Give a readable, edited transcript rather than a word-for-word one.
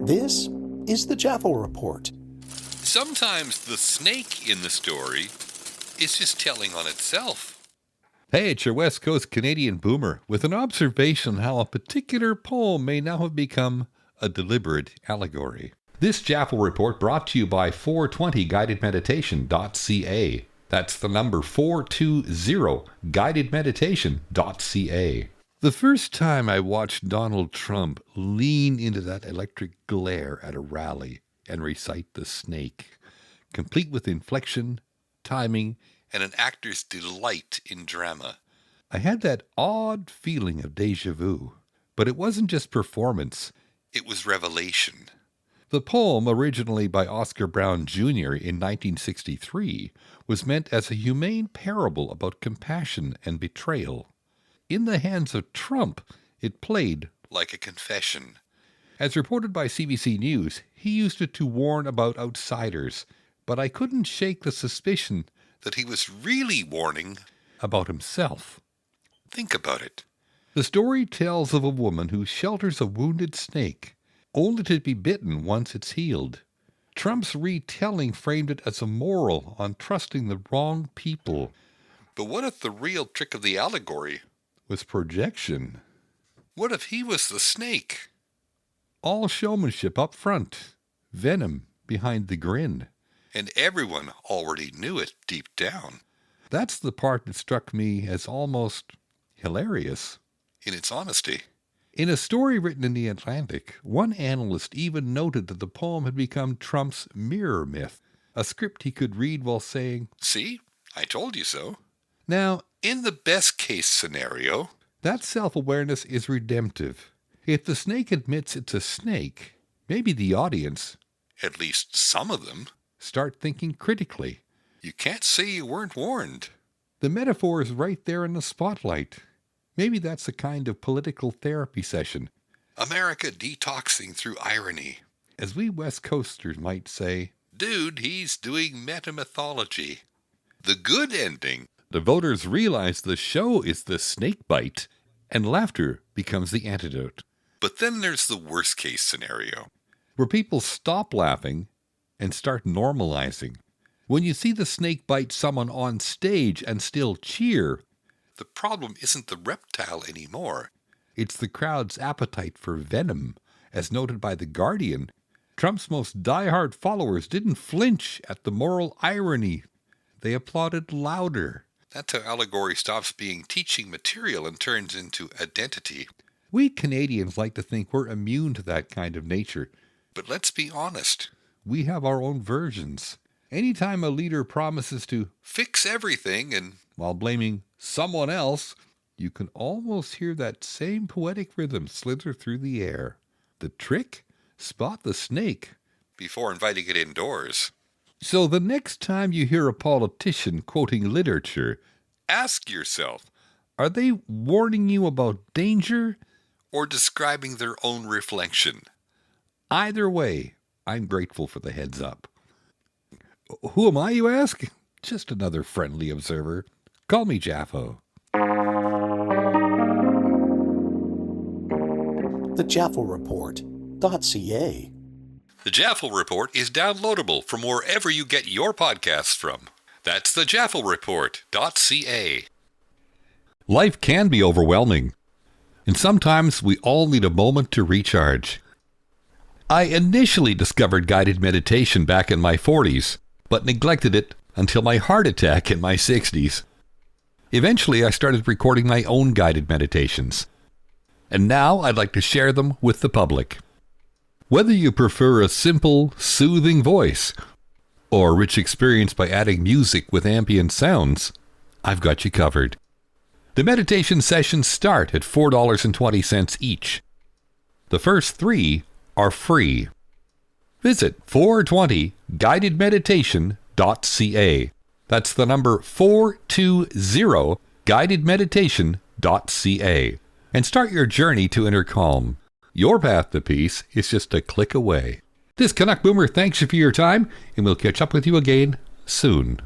This is the Jaffel Report. Sometimes the snake in the story is just telling on itself. Hey, it's your West Coast Canadian boomer with an observation on how a particular poem may now have become a deliberate allegory. This Jaffel Report brought to you by 420guidedmeditation.ca. That's the number 420guidedmeditation.ca. The first time I watched Donald Trump lean into that electric glare at a rally and recite the snake, complete with inflection, timing, And an actor's delight in drama. I had that odd feeling of deja vu. But it wasn't just performance. It was revelation. The poem, originally by Oscar Brown Jr. in 1963, was meant as a humane parable about compassion and betrayal. In the hands of Trump, it played like a confession. As reported by CBC News, he used it to warn about outsiders, but I couldn't shake the suspicion that he was really warning about himself. Think about it. The story tells of a woman who shelters a wounded snake, only to be bitten once it's healed. Trump's retelling framed it as a moral on trusting the wrong people. But what if the real trick of the allegory was projection? What if he was the snake? All showmanship up front, venom behind the grin. And everyone already knew it deep down. That's the part that struck me as almost hilarious. In its honesty. In a story written in The Atlantic, one analyst even noted that the poem had become Trump's mirror myth, a script he could read while saying, "See, I told you so." Now, in the best case scenario, that self-awareness is redemptive. If the snake admits it's a snake, maybe the audience, at least some of them, start thinking critically. You can't say you weren't warned. The metaphor is right there in the spotlight. Maybe that's a kind of political therapy session. America detoxing through irony. As we West Coasters might say, dude, he's doing metamythology. The good ending. The voters realize the show is the snake bite, and laughter becomes the antidote. But then there's the worst case scenario, where people stop laughing and start normalizing. When you see the snake bite someone on stage and still cheer, the problem isn't the reptile anymore. It's the crowd's appetite for venom. As noted by The Guardian, Trump's most diehard followers didn't flinch at the moral irony. They applauded louder. That's how allegory stops being teaching material and turns into identity. We Canadians like to think we're immune to that kind of nature. But let's be honest. We have our own versions. Anytime a leader promises to fix everything and while blaming someone else, you can almost hear that same poetic rhythm slither through the air. The trick? Spot the snake before inviting it indoors. So the next time you hear a politician quoting literature, ask yourself, are they warning you about danger or describing their own reflection? Either way, I'm grateful for the heads up. Who am I, you ask? Just another friendly observer. Call me Jaffo. The JaffelReport.ca. The Jaffel Report is downloadable from wherever you get your podcasts from. That's the JaffelReport.ca. Life can be overwhelming, and sometimes we all need a moment to recharge. I initially discovered guided meditation back in my 40s, but neglected it until my heart attack in my 60s. Eventually, I started recording my own guided meditations, and now I'd like to share them with the public. Whether you prefer a simple, soothing voice or a rich experience by adding music with ambient sounds, I've got you covered. The meditation sessions start at $4.20 each. The first 3 are free. Visit 420guidedmeditation.ca. That's the number 420guidedmeditation.ca. And start your journey to inner calm. Your path to peace is just a click away. This Canuck Boomer thanks you for your time, and we'll catch up with you again soon.